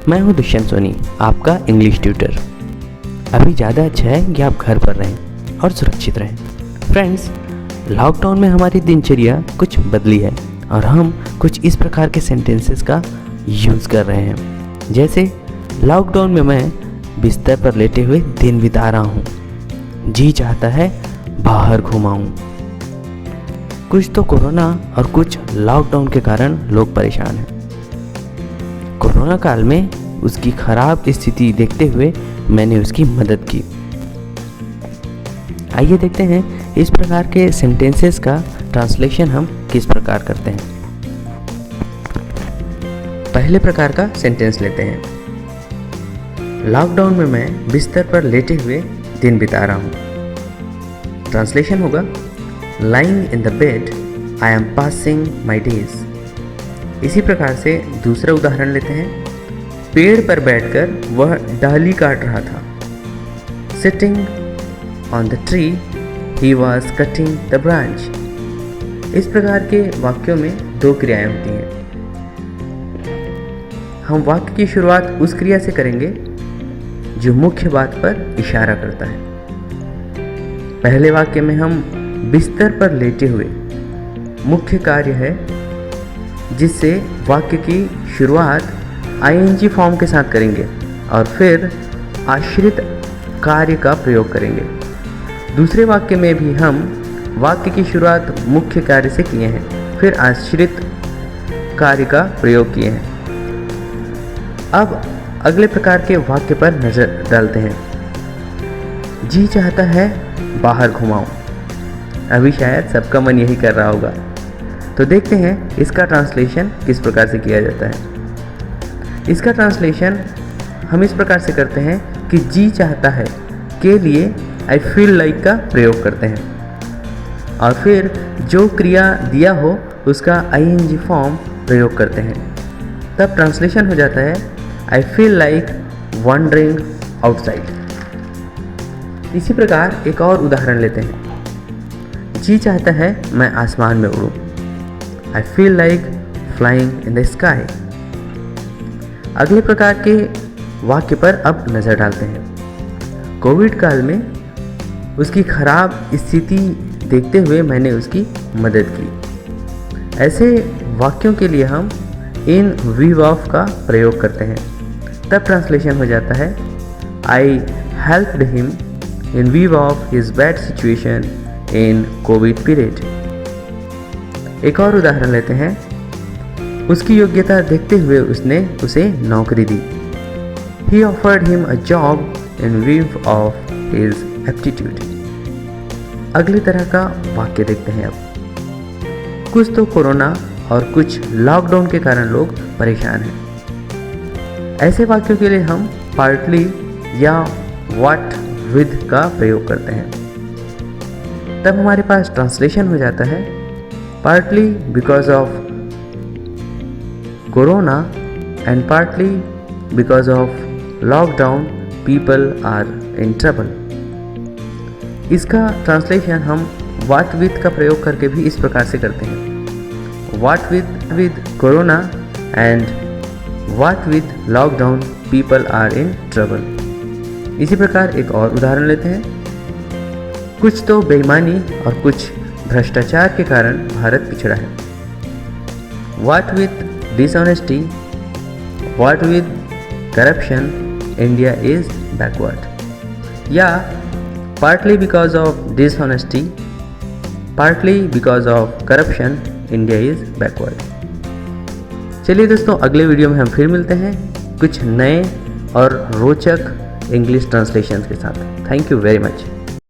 मैं हूं दुष्यंत सोनी, आपका इंग्लिश ट्यूटर। अभी ज़्यादा अच्छा है कि आप घर पर रहें और सुरक्षित रहें। फ्रेंड्स, लॉकडाउन में हमारी दिनचर्या कुछ बदली है और हम कुछ इस प्रकार के सेंटेंसेस का यूज़ कर रहे हैं, जैसे लॉकडाउन में मैं बिस्तर पर लेटे हुए दिन बिता रहा हूँ, जी चाहता है बाहर घुमाऊँ। कुछ तो कोरोना और कुछ लॉकडाउन के कारण लोग परेशान हैं। कोरोना काल में उसकी खराब स्थिति देखते हुए मैंने उसकी मदद की। आइए देखते हैं इस प्रकार के सेंटेंसेस का ट्रांसलेशन हम किस प्रकार करते हैं। पहले प्रकार का सेंटेंस लेते हैं। लॉकडाउन में मैं बिस्तर पर लेटे हुए दिन बिता रहा हूँ। ट्रांसलेशन होगा, lying in the bed I am passing my days. इसी प्रकार से दूसरा उदाहरण लेते हैं। पेड़ पर बैठकर वह डाली काट रहा था। Sitting on the tree he was cutting the branch. इस प्रकार के वाक्यों में दो क्रियाएं होती हैं। हम वाक्य की शुरुआत उस क्रिया से करेंगे जो मुख्य बात पर इशारा करता है। पहले वाक्य में हम बिस्तर पर लेटे हुए मुख्य कार्य है, जिससे वाक्य की शुरुआत आईएनजी फॉर्म के साथ करेंगे और फिर आश्रित कार्य का प्रयोग करेंगे। दूसरे वाक्य में भी हम वाक्य की शुरुआत मुख्य कार्य से किए हैं, फिर आश्रित कार्य का प्रयोग किए हैं। अब अगले प्रकार के वाक्य पर नजर डालते हैं। जी चाहता है बाहर घुमाऊं। अभी शायद सबका मन यही कर रहा होगा, तो देखते हैं इसका ट्रांसलेशन किस प्रकार से किया जाता है। इसका ट्रांसलेशन हम इस प्रकार से करते हैं कि जी चाहता है के लिए आई फील लाइक का प्रयोग करते हैं और फिर जो क्रिया दिया हो उसका आईएनजी फॉर्म प्रयोग करते हैं। तब ट्रांसलेशन हो जाता है I feel like wandering outside. इसी प्रकार एक और उदाहरण लेते हैं। जी चाहता है मैं आसमान में उड़ूं। I feel like flying in the sky। अगले प्रकार के वाक्य पर अब नज़र डालते हैं। कोविड काल में उसकी खराब स्थिति देखते हुए मैंने उसकी मदद की। ऐसे वाक्यों के लिए हम इन वीव ऑफ का प्रयोग करते हैं। तब ट्रांसलेशन हो जाता है I helped him in view of his bad situation in Covid period. एक और उदाहरण लेते हैं। उसकी योग्यता देखते हुए उसने उसे नौकरी दी। He offered him a job in view of his aptitude। अगली तरह का वाक्य देखते हैं अब। कुछ तो कोरोना और कुछ लॉकडाउन के कारण लोग परेशान हैं। ऐसे वाक्यों के लिए हम पार्टली या व्हाट विद का प्रयोग करते हैं। तब हमारे पास ट्रांसलेशन हो जाता है partly because of corona and partly because of lockdown people are in trouble। इसका ट्रांसलेशन हम what with का प्रयोग करके भी इस प्रकार से करते हैं। what with corona and what with lockdown people are in trouble। इसी प्रकार एक और उदाहरण लेते हैं। कुछ तो बेईमानी और कुछ भ्रष्टाचार के कारण भारत पिछड़ा है। What with dishonesty, what with corruption, India is backward। या partly because of dishonesty, partly because of corruption, India is backward। चलिए दोस्तों, अगले वीडियो में हम फिर मिलते हैं कुछ नए और रोचक इंग्लिश ट्रांसलेशंस के साथ। Thank you very much.